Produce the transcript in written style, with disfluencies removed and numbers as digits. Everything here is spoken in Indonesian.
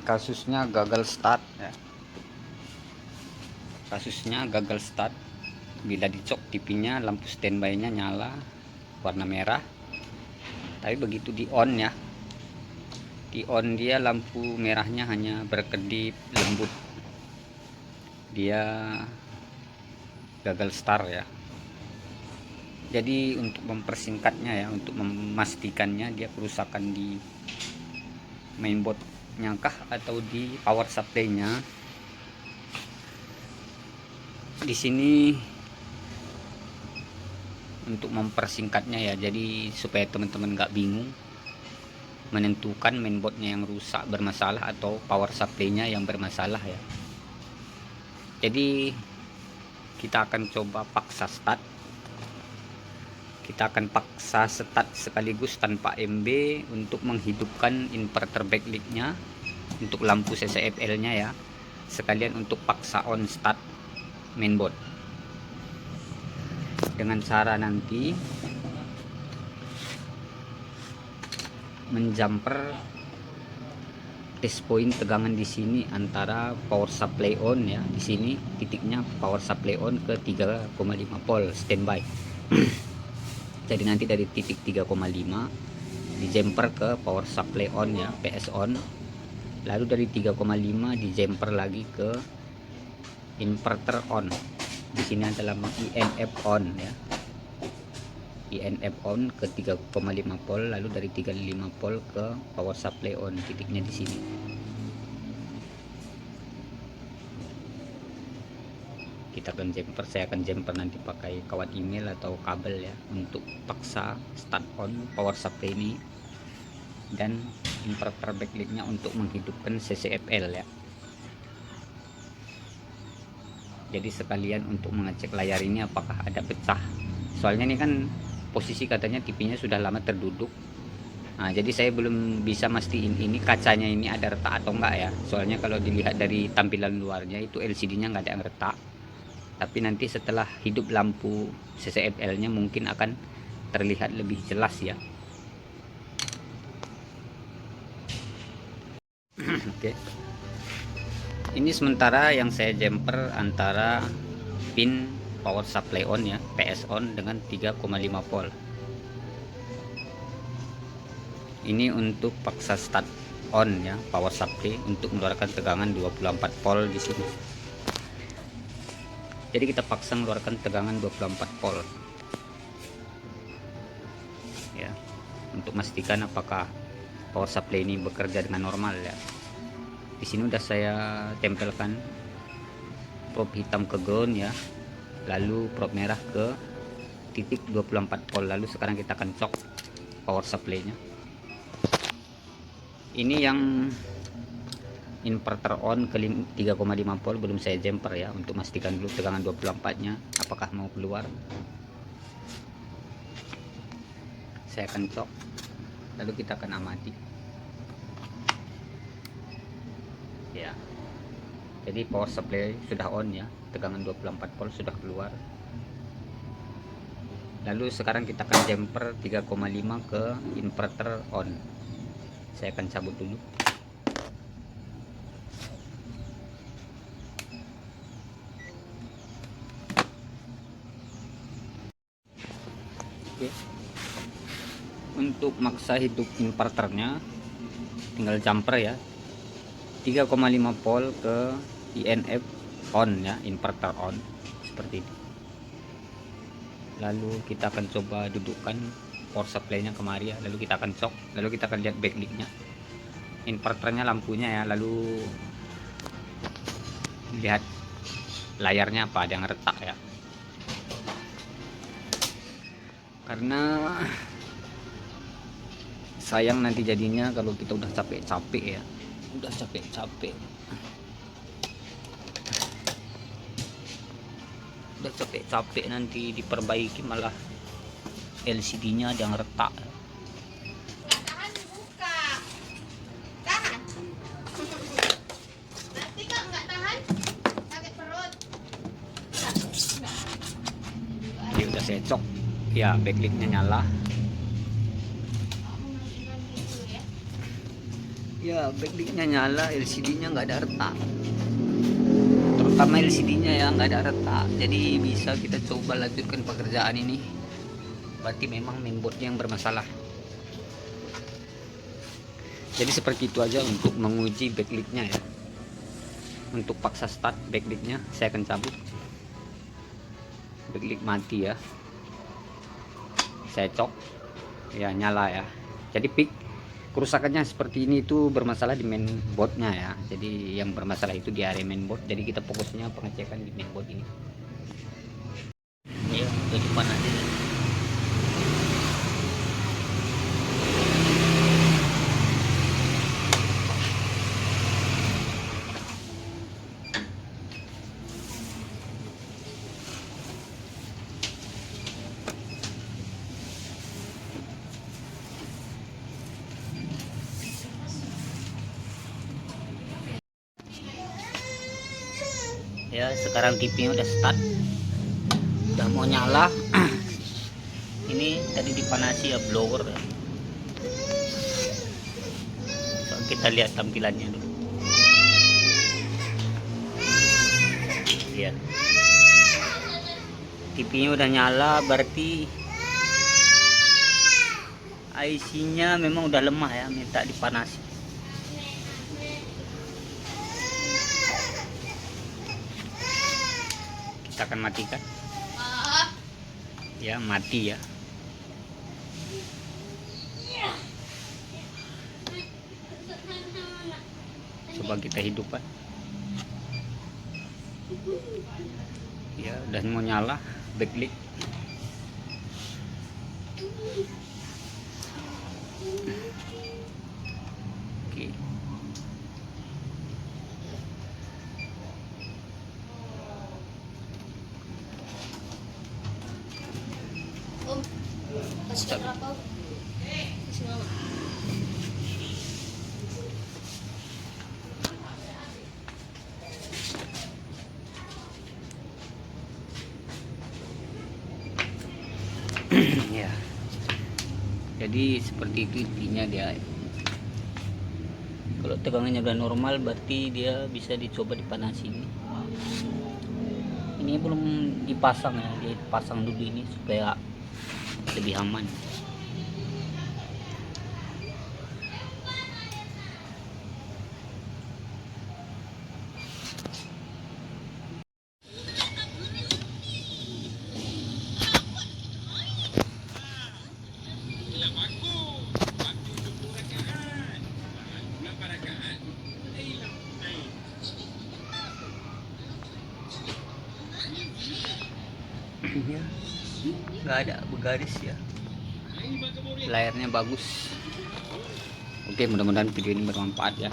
kasusnya gagal start ya. Kasusnya gagal start bila dicok TV-nya, lampu standby-nya nyala warna merah, tapi begitu di on ya, di on dia lampu merahnya hanya berkedip lembut, dia gagal start ya. Jadi untuk mempersingkatnya ya, untuk memastikannya dia kerusakan di mainboardnya kah atau di power supply-nya. Di sini untuk mempersingkatnya ya, jadi supaya teman-teman nggak bingung menentukan mainboardnya yang rusak bermasalah atau power supply-nya yang bermasalah ya. Jadi kita akan coba paksa start, kita akan paksa start sekaligus tanpa MB untuk menghidupkan inverter backlight-nya untuk lampu CCFL-nya ya, sekalian untuk paksa on start mainboard dengan cara nanti menjumper test point tegangan di sini antara power supply on ya, di sini titiknya power supply on ke 3,5 volt standby. Jadi nanti dari titik 3,5 di jumper ke power supply on ya, PS on, lalu dari 3,5 di jumper lagi ke inverter on. Di sini adalah INF on ya, INF on ke 3,5 volt, lalu dari 3,5 volt ke power supply on, titiknya di sini. Kita akan jumper, saya akan jumper nanti pakai kawat email atau kabel ya, untuk paksa start on power supply ini dan inverter backlight-nya untuk menghidupkan CCFL ya. Jadi sekalian untuk mengecek layar ini apakah ada pecah, soalnya ini kan posisi katanya TV-nya sudah lama terduduk. Nah, jadi saya belum bisa mastiin ini kacanya ini ada retak atau enggak ya, soalnya kalau dilihat dari tampilan luarnya itu LCD-nya nggak ada yang retak, tapi nanti setelah hidup lampu CCFL-nya mungkin akan terlihat lebih jelas ya. Oke. Ini sementara yang saya jumper antara pin power supply on ya, PS on dengan 3,5 volt. Ini untuk paksa start on ya, power supply untuk mengeluarkan tegangan 24 volt di sini. Jadi kita paksa mengeluarkan tegangan 24 volt. Ya, untuk memastikan apakah power supply ini bekerja dengan normal ya. Di sini udah saya tempelkan probe hitam ke ground ya, lalu probe merah ke titik 24 volt. Lalu sekarang kita akan cok power supply-nya. Ini yang inverter on ke 3,5 volt belum saya jumper ya, untuk memastikan dulu tegangan 24-nya apakah mau keluar. Saya akan cok, lalu kita akan amati ya. Jadi power supply sudah on ya, tegangan 24 volt sudah keluar. Lalu sekarang kita akan jumper 3,5 ke inverter on. Saya akan cabut dulu. Oke. Untuk maksa hidup inverternya tinggal jumper ya, 3,5 volt ke INF on ya, inverter on seperti ini. Lalu kita akan coba dudukkan power supply-nya kemari ya, lalu kita akan cok, lalu kita akan lihat backlight-nya, inverternya, lampunya ya, lalu lihat layarnya apa ada yang retak ya. Karena sayang nanti jadinya kalau kita udah capek-capek ya, udah capek-capek nanti diperbaiki malah LCD-nya ada yang retak. Tahan buka. Tahan. Nanti kok nggak tahan sakit perut. Jadi udah saya cok ya, backlight-nya nyala. Ya, backlightnya nyala, LCD-nya nggak ada retak. Terutama LCD-nya ya nggak ada retak. Jadi bisa kita coba lanjutkan pekerjaan ini. Berarti memang mainboardnya yang bermasalah. Jadi seperti itu aja untuk menguji backlightnya ya. Untuk paksa start backlightnya, saya akan cabut. Backlight mati ya. Saya cok, ya nyala ya. Jadi kerusakannya seperti ini itu bermasalah di mainboardnya ya. Jadi yang bermasalah itu di area mainboard. Jadi kita fokusnya pengecekan di mainboard ini. Ya, udah dipanasin. Ya, sekarang TV-nya udah start, udah mau nyala. Ini tadi dipanasi ya blower ya. So, kita lihat tampilannya dulu ya. TV-nya udah nyala, berarti IC-nya memang udah lemah ya, minta dipanasi. Kita akan matikan ya, mati ya. Coba kita hidupkan ya, dan mau nyala backlight. Oke. Om, kasih berapa? Kasih mama. Ya, jadi seperti itu intinya dia. Kalau tegangannya udah normal, berarti dia bisa dicoba dipanasi. Ini belum dipasang ya, dia pasang dulu ini supaya lebih aman. Ya, nggak ada begaris ya, layarnya bagus. Oke, mudah-mudahan video ini bermanfaat ya.